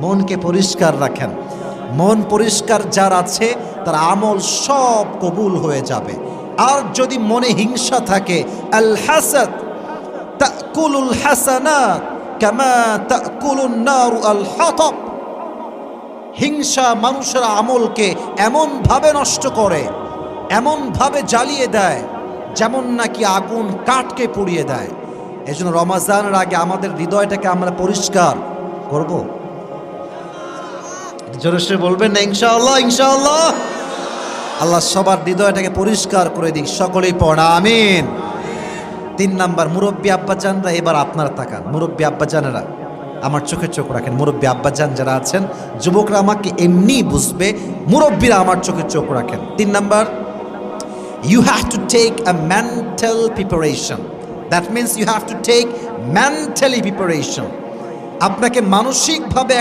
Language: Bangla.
মনকে পরিষ্কার রাখেন। মন পরিষ্কার যার আছে তার আমল সব কবুল হয়ে যাবে। আর যদি মনে হিংসা থাকে, আল হাসাদ তাকুলুল হাসানাত কামা তাকুলুন নারু আল হাতাব, হিংসা মানুষের আমলকে এমন ভাবে নষ্ট করে, এমন ভাবে জ্বালিয়ে দেয়, যেমন নাকি আগুন কাঠকে পুড়িয়ে দেয়। এজন্য রমাজানের আগে আমাদের হৃদয়টাকে আমরা পরিষ্কার করব। জোরে সে বলবেন না ইনশাআল্লাহ? ইনশাআল্লাহ। আল্লাহ সবার হৃদয়টাকে পরিষ্কার করে দিক। সকলেই পড়া আমিন। 3 নাম্বার, মুরব্বী আব্বাজানরা, এবার আপনার তাকান। মুরব্বী আব্বাজানেরা আমার চোখে চোখ রাখেন। মুরব্বী আব্বাজান যারা আছেন, যুবকরা আমাকে এমনি বুঝবে, মুরব্বীরা আমার চোখে চোখ রাখেন। 3 number, you have to take a mental preparation. That means you have to take mentally preparation. আপনাকে মানসিকভাবে